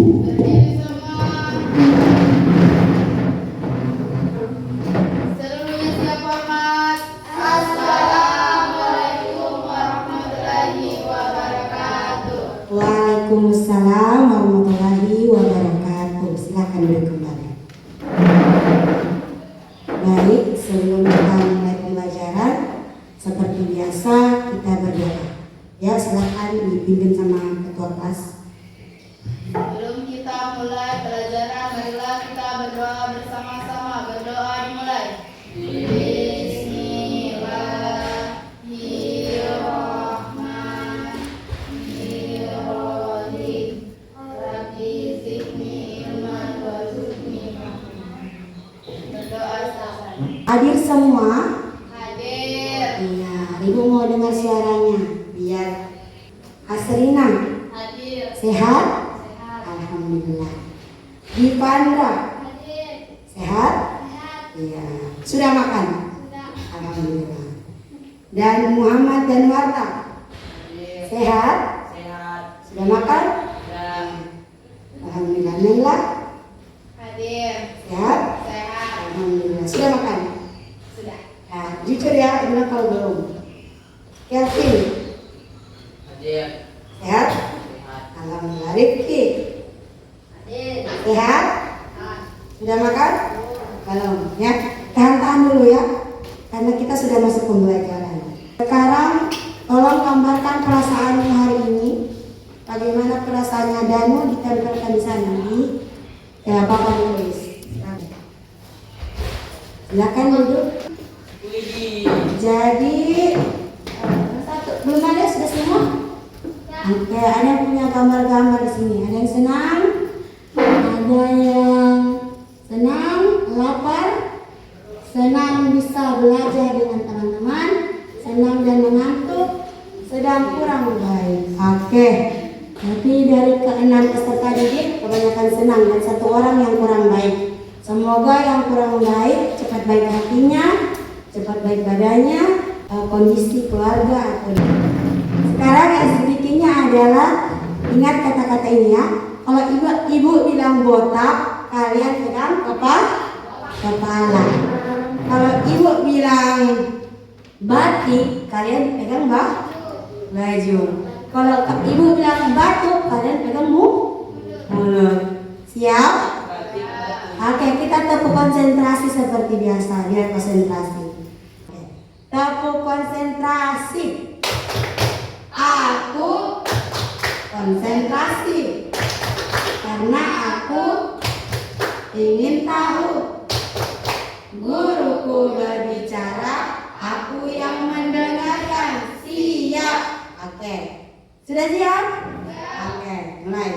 Berdiri semua. Seluruhnya siap hormat. Assalamualaikum warahmatullahi wabarakatuh. Waalaikumsalam warahmatullahi wabarakatuh. Silakan duduk kembali. Baik, sebelum kita mulai pembelajaran, seperti biasa kita berdoa. Ya, silakan dipimpin sama ketua kelas. Sebelum kita mulai pelajaran, marilah kita berdoa bersama-sama. Berdoa dimulai. Bismillahirrahmanirrahim. Rabbi zidni ilman warzuqni fahma. Berdoa sahabat. Hadir semua? Hadir. Iya, Ibu mau dengar suaranya biar Asrina Hadir. sehat? Sehat. Alhamdulillah. Dipandra Hadir. sehat? Sehat. Iya. Sudah makan? Sudah. Alhamdulillah. Dan Muhammad dan Marta sehat? Sehat. Sudah makan? Dan Alhamdulillah. Naila Hadir. sehat? Sehat. Alhamdulillah. Sudah makan? Sudah. Nah, jujur ya, ini kalau belum. Kelvin hadir. sehat? Sehat. Alhamdulillah. Rifki Hadir. sehat? Sehat. Sudah makan? Belum. Ya, tahan-tahan dulu ya, karena kita sudah masuk pembelajaran. Sekarang tolong gambarkan perasaanmu hari ini. Bagaimana perasaannya Danu ditempelkan di sana di papan tulis. Silakan duduk. Widih. Jadi satu belum ada, sudah semua? Oke, ada yang punya gambar-gambar di sini. Ada yang senang, ada yang senang, lapar, senang bisa belajar dengan teman-teman, senang dan mengantuk, sedang kurang baik. Oke, tapi dari keenam peserta didik kebanyakan senang dan satu orang yang kurang baik. Semoga yang kurang baik cepat baik hatinya, cepat baik badannya, kondisi keluarga atau sekarang yang sedikitnya adalah ingat kata-kata ini ya. Kalau ibu bilang botak, kalian pegang kepala. Kalau ibu bilang batik, kalian pegang baju. Kalau ibu bilang batuk, kalian pegang mulut. Siap? Oke, kita tepuk konsentrasi seperti biasa. Biar konsentrasi. Oke. Tepuk konsentrasi. Aku konsentrasi karena aku ingin tahu. Guruku berbicara, aku yang mendengarkan. Siap? Oke. Sudah siap? Oke, mulai.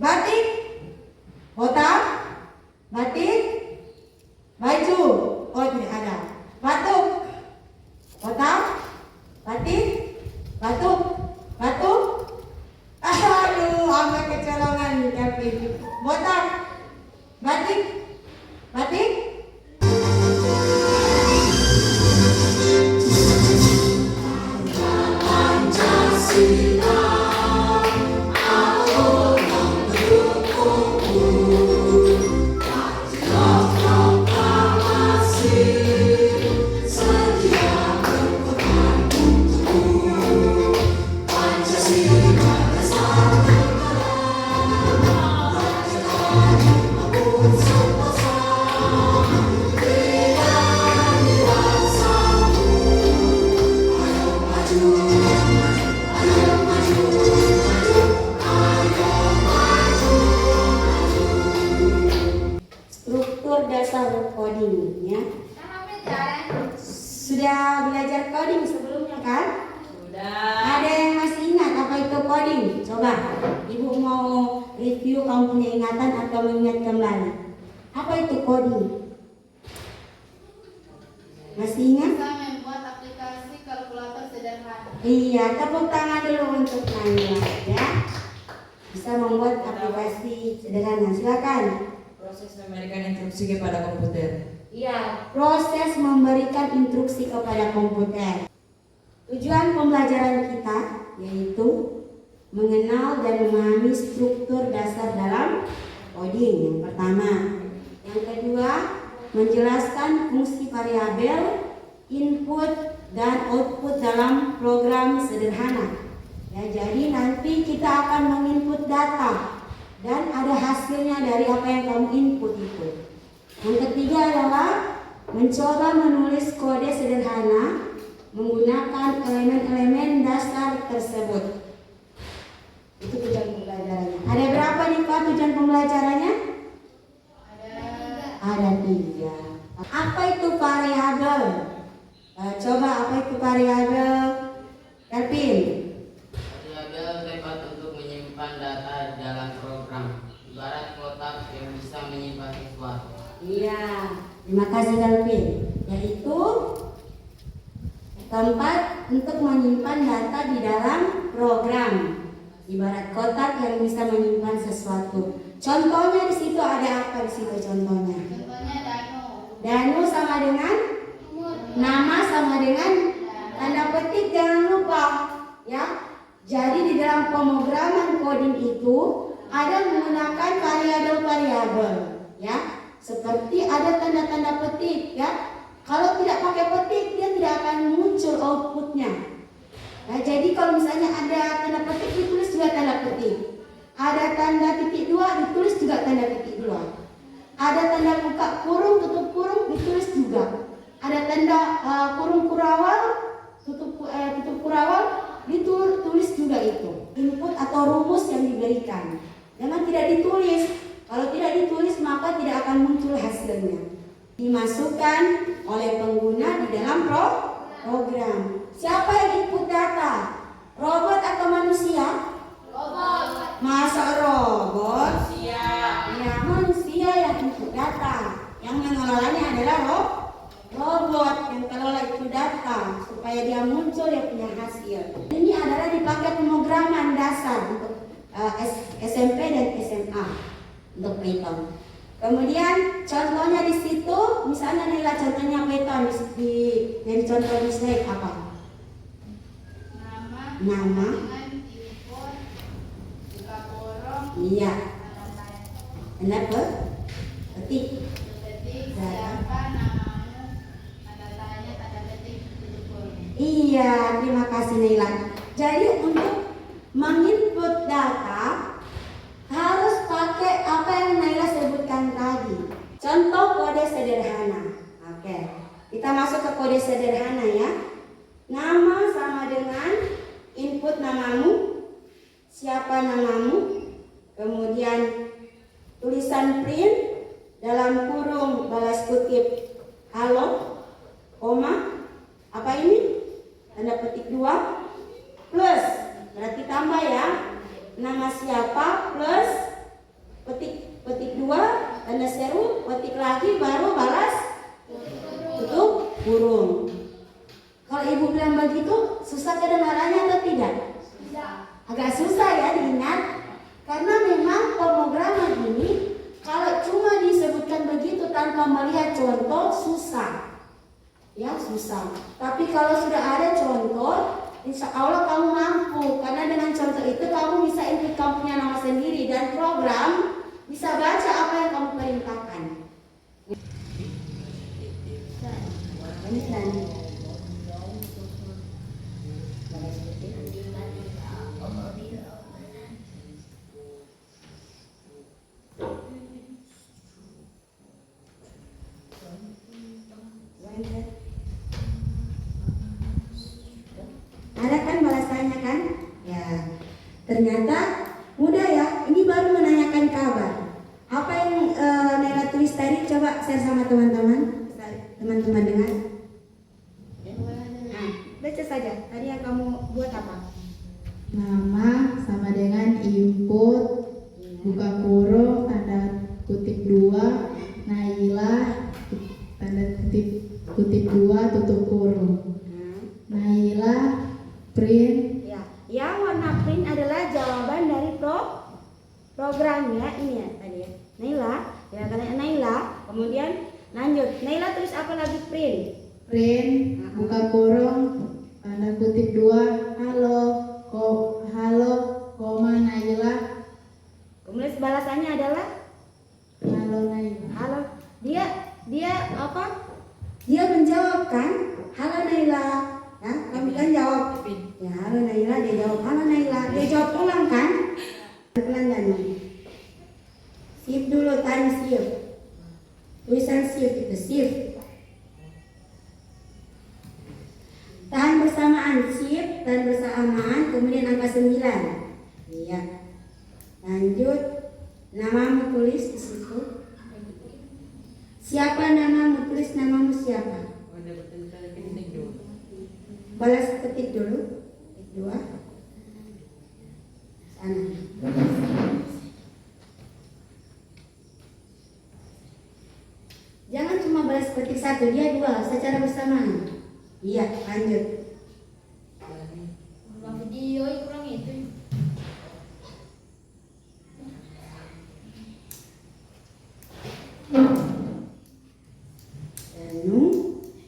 Batik, botak, batik, baju. Oh, tidak ada. Batuk, botak, batik, batuk, batuk. Aduh, sampai kecolongan nih Kevin. Botak, batik, batik. Struktur dasar coding ya. Sudah belajar coding sebelumnya kan? Sudah. Ada yang masih ingat apa itu coding? Coba, ibu mau review, kamu punya ingatan atau mengingat kembali. Apa itu coding? Masih ingat? Bisa membuat aplikasi kalkulator sederhana. Iya, tepuk tangan dulu untuk Naila ya. Bisa membuat aplikasi sederhana. Silakan. Proses memberikan instruksi kepada komputer. Iya, proses memberikan instruksi kepada komputer. Tujuan pembelajaran kita yaitu mengenal dan memahami struktur dasar dalam pertama. Yang kedua, menjelaskan fungsi variabel, input dan output dalam program sederhana. Ya, jadi nanti kita akan menginput data dan ada hasilnya dari apa yang kamu input itu. Yang ketiga adalah mencoba menulis kode sederhana menggunakan elemen-elemen dasar tersebut. Itu tujuan pembelajarannya. Ada berapa nih Pak tujuan pembelajarannya? Ada 3. Apa itu variabel? Coba apa itu variabel? Kelvin. Variabel dapat untuk menyimpan data dalam program, ibarat kotak yang bisa menyimpan sesuatu. Iya, terima kasih Kelvin. Yaitu tempat untuk menyimpan data di dalam program, ibarat kotak yang bisa menyimpan sesuatu. Contohnya di situ ada apa di situ contohnya? Contohnya Danu. Danu sama dengan nama sama dengan tanda petik, jangan lupa ya. Jadi di dalam pemrograman coding itu ada menggunakan variabel-variabel ya. Seperti ada tanda-tanda petik ya. Kalau tidak pakai petik dia tidak akan muncul outputnya. Nah, jadi kalau misalnya ada tanda petik ditulis juga tanda petik. Ada tanda titik 2 ditulis juga tanda titik 2. Ada tanda buka kurung tutup kurung ditulis juga. Ada tanda kurung kurawal tutup kurawal ditulis juga itu. Input atau rumus yang diberikan. Jangan tidak ditulis. Kalau tidak ditulis maka tidak akan muncul hasilnya. Dimasukkan oleh pengguna di dalam program. Siapa yang input data? Robot atau manusia? Robot. Masa robot? Manusia. Ya, manusia yang input data. Yang mengelolanya adalah robot yang kelola itu data supaya dia muncul dia punya hasil. Ini adalah dipakai pemrograman dasar untuk SMP dan SMA untuk Python. Kemudian contohnya di situ, misalnya nilai contohnya Python dari contoh di slide apa? Nama. Dengan input, buka kurung, Iya. tanda Kenapa? Petik. petik, siapa namamu, tanda tanya, tanda petik, tutup kurung. Iya, terima kasih Naila. Jadi untuk menginput data harus pakai apa yang Naila sebutkan tadi. Contoh kode sederhana. Oke, kita masuk ke kode sederhana ya. Nama sama dengan input namamu, siapa namamu, kemudian tulisan print dalam kurung balas kutip halo, koma, apa ini? Tanda petik 2 plus, berarti tambah ya. Nama siapa plus petik 2 tanda seru, petik lagi baru balas tutup kurung. Kalau ibu bilang begitu susah kedengarannya atau tidak? Agak susah ya diingat karena memang pemrograman ini kalau cuma disebutkan begitu tanpa melihat contoh susah. Ya susah. Tapi kalau sudah ada contoh, insya Allah kamu mampu karena dengan contoh itu kamu bisa input kamu punya nama sendiri dan program bisa baca apa yang kamu perintahkan. Ada kan balasannya kan? Ya, ternyata mudah ya. Ini baru menanyakan kabar. Apa yang Naila tulis tadi? Coba share sama teman-teman. Teman-teman dengar. Nah, baca saja. Tadi yang kamu buat apa? Nama sama dengan input, buka kurung, tanda kutip 2, Naila, tanda kutip 2, tutup kurung. Naila, print. Ya, yang warna print adalah jawaban dari programnya ini ya tadi ya. Naila, ya katanya Naila, kemudian lanjut. Naila tulis apa lagi print? Print, buka kurung, tanda kutip 2, halo, koma Naila, Kemudian balasannya adalah halo Halo Naila. Halo. Dia apa? Dia menjawab kan? Halo Naila. Ya, kamu kan jawab. Ya, halo Naila, dia jawab halo Naila. Dia jawab ulang kan? Pelan dan shift dulu, tanya shift. Tulisan shift itu shift. Tahan bersamaan, shift dan bersamaan, kemudian angka 9. Iya. Lanjut, namamu tulis di situ. Siapa namamu? Tulis namamu siapa? Balas ketik dulu. Ketik 2. Sana. Jangan cuma balas ketik 1, dia 2 secara bersamaan. Iya, lanjut. Video kurang itu.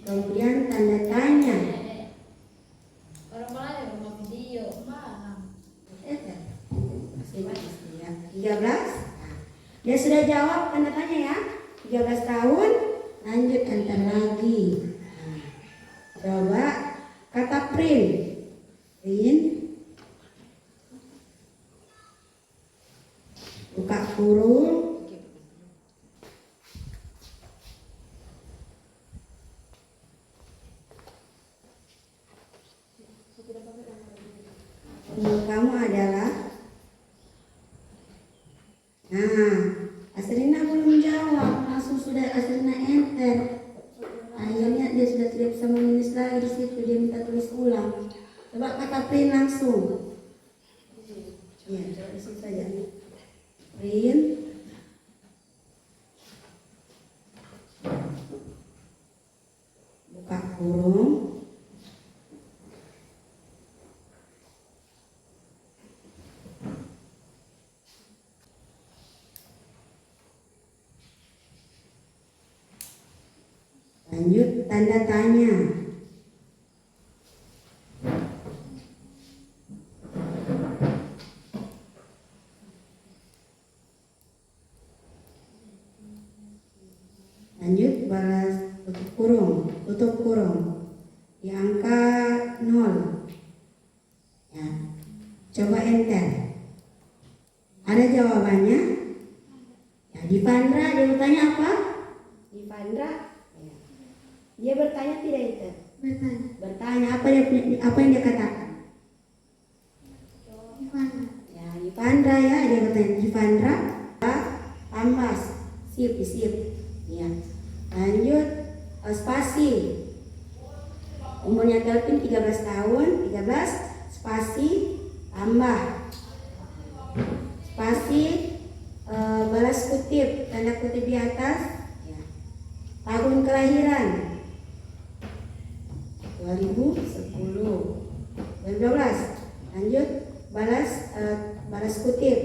Kemudian tanda tanya. Orang belajar rumah video mana? Masih ya. 13. Dia sudah jawab tanda tanya ya. 13 tahun. Lanjut enter lagi. Coba kata print. Print. Buka kurung. Kamu adalah. Nah, Asrina belum jawab, langsung sudah Asrina enter. Akhirnya dia sudah tidak bisa menulis lagi di situ, dia minta tulis ulang. Coba kata print langsung. Ya, coba di situ saja. Print. Buka kurung. Lanjut tanda tanya. Lanjut balas tutup kurung di angka 0. Ya. Coba enter. Ada jawabannya? Ya, Divandra, dia bertanya apa? Divandra? Ya. Dia bertanya tidak itu? Bertanya apa yang dia katakan? Ya, Divandra ya, dia bertanya Divandra. Tambah sip. Ya. Lanjut spasi. Umurnya Kelvin 13 tahun, 13 spasi tambah spasi balas kutip, tanda kutip di atas. Ya. Tahun kelahiran 2010. 2012. Lanjut balas kutip,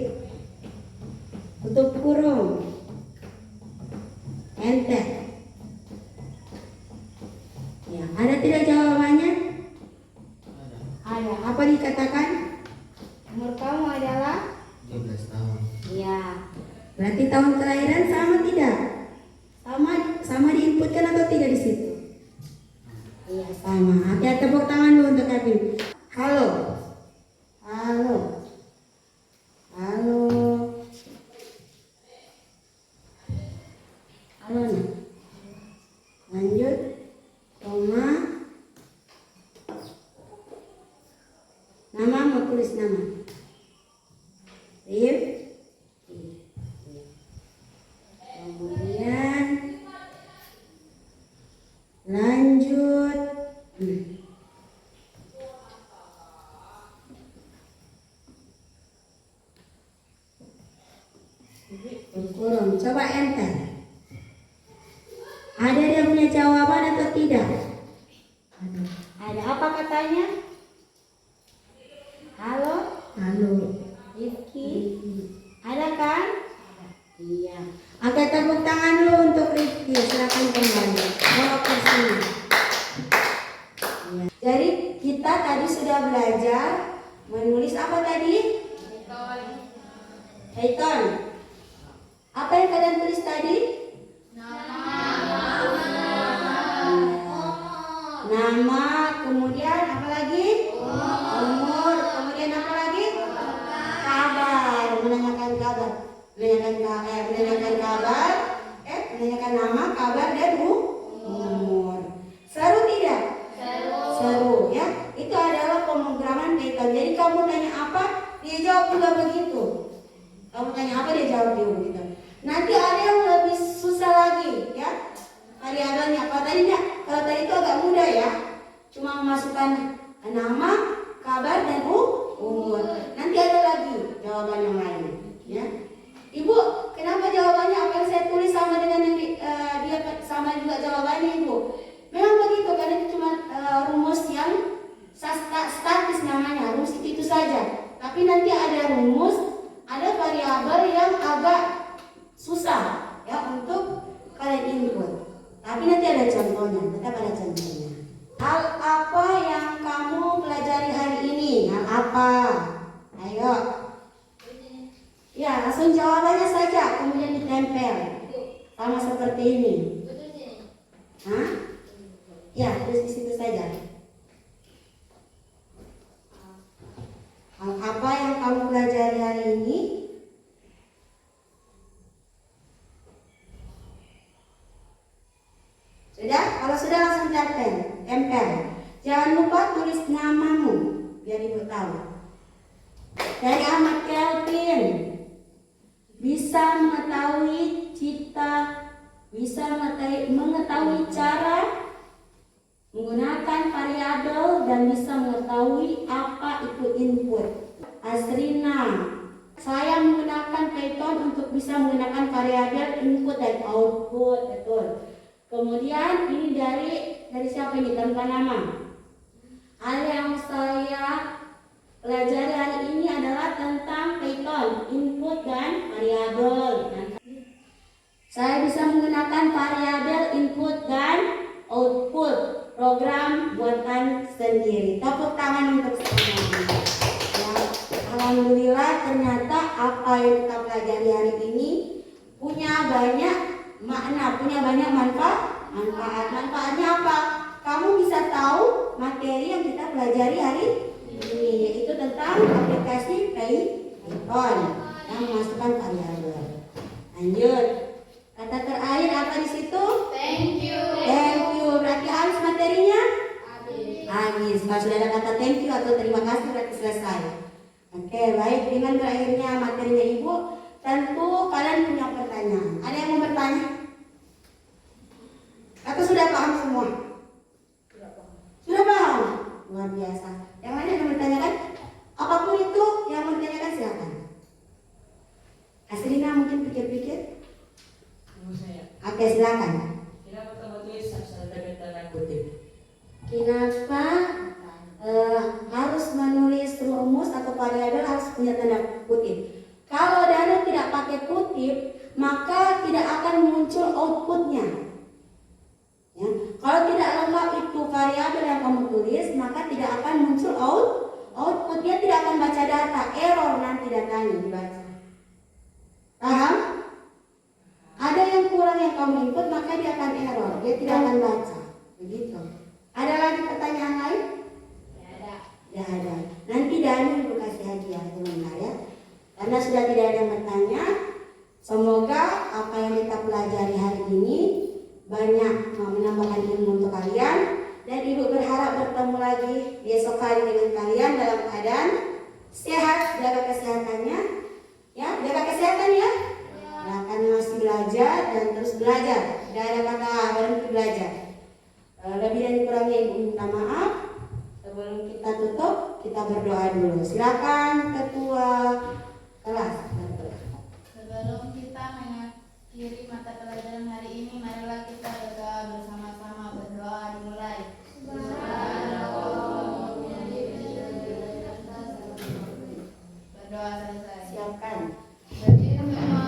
tutup kurung, enter. Ya, ada tidak jawabannya? Ada. Apa dikatakan? Umur kamu adalah 12 tahun. ya. Berarti tahun kelahiran sama tidak? Sama diinputkan atau tidak di situ? Iya, sama. Oke, tepuk tangan dulu untuk Kevin. Halo. Nah. Lanjut. Koma. Nama, mau tulis nama. Rif. Kemudian lanjut. Kurung. Coba enter. Ada dia punya jawaban atau tidak? Ada. Apa katanya? Halo? Rifki. Ada kan? Iya. Oke, tepuk tangan dulu untuk Rifki. Silakan kembali. Bawa kursinya. Iya. Jadi kita tadi sudah belajar menulis apa tadi? Heiton. Apa yang kalian tulis tadi? Nama, kemudian apa lagi? Umur, kemudian apa lagi? Kabar, menanyakan kabar. Menanyakan nama, kabar, dan umur. Seru tidak? Seru ya. Itu adalah pemrograman Python. Jadi kamu tanya apa, dia jawab juga begitu. Kamu tanya apa, dia jawab juga begitu. Nanti ada yang lebih susah lagi ya. Variabelnya apa tadi enggak? Kalau tadi itu agak mudah ya. Cuma memasukkan nama, kabar, dan umur. Nanti ada lagi jawaban yang lain ya. Ibu, kenapa jawabannya apa yang saya tulis sama dengan yang dia sama juga jawabannya, Ibu? Memang begitu, karena itu cuma rumus yang statis namanya, rumus itu saja. Tapi nanti ada rumus, ada variabel yang agak susah ya untuk kalian input. Tapi nanti ada contohnya, tetap ada contohnya. Hal apa yang kamu pelajari hari ini? Hal apa? Ayo. Ya, langsung jawabannya saja, kemudian ditempel. Sama seperti ini. Hah? Ya, terus di situ saja. Hal apa yang kamu pelajari hari ini? Sudah? Kalau sudah langsung tempel. Jangan lupa tulis namamu biar ibu tahu. Dari Ahmad Kelvin, bisa mengetahui mengetahui cara menggunakan variabel dan bisa mengetahui apa itu input. Asrina, saya menggunakan Python untuk bisa menggunakan variabel input dan output. Betul. Kemudian ini dari siapa ini? Tanpa nama. Hal yang saya pelajari hari ini adalah tentang Python, input dan variabel. Saya bisa menggunakan variabel input dan output program buatan sendiri. Tepuk tangan untuk semuanya. Ya, alhamdulillah ternyata apa yang kita pelajari hari ini punya banyak makna, punya banyak manfaat. Manfaatnya apa? Kamu bisa tahu materi yang kita pelajari hari ini, yaitu tentang aplikasi Python yang memasukkan variabel. Lanjut. Kata terakhir apa di situ? Thank you. Thank you. Berarti habis materinya? Habis. Kalau sudah ada kata thank you atau terima kasih berarti selesai. Oke, baik. Dengan berakhirnya materinya Ibu, tentu kalian punya pertanyaan. Ada yang mau bertanya? Atau sudah paham semua? Sudah paham? Luar biasa. Yang lain yang bertanyakan? Apapun itu yang mau ditanyakan silakan. Asrina mungkin pikir-pikir. Saya. Oke, silakan. Kenapa kamu tulis dengan tanda kutip? Kenapa harus menulis rumus atau variabel harus punya tanda kutip? Kalau Danu tidak pakai kutip, maka tidak akan muncul outputnya. Ya. Kalau tidak lengkap itu variabel yang kamu tulis, maka tidak akan muncul outputnya, tidak akan baca data, error nanti datanya dibaca. Paham? Ada yang kurang yang kamu input, maka dia akan error, dia tidak akan baca. Begitu. Ada lagi pertanyaan lain? Tidak ada. Nanti Danu Ibu kasih hadiah teman-teman ya. Karena sudah tidak ada yang bertanya, semoga apa yang kita pelajari hari ini banyak menambahkan ilmu untuk kalian, dan Ibu berharap bertemu lagi besok hari dengan kalian dalam keadaan sehat, jaga kesehatannya. Ya, jaga kesehatan ya. Ya, kami masih belajar dan terus belajar. Tidak ada kata berhenti belajar. Lebih dan kurangnya Ibu minta maaf. Sebelum kita tutup, kita berdoa dulu. Silakan Ketua kelas. Sebelum kita mengakhiri mata pelajaran hari ini, marilah kita berdoa bersama-sama. Berdoa dimulai. Berdoa selesai. Siapkan. Berdiri semua.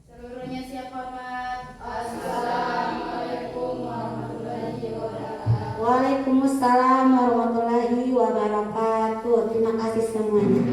Seluruhnya siap hormat. Assalamualaikum warahmatullahi wabarakatuh. Waalaikumsalam warahmatullahi wabarakatuh. Terima kasih semuanya.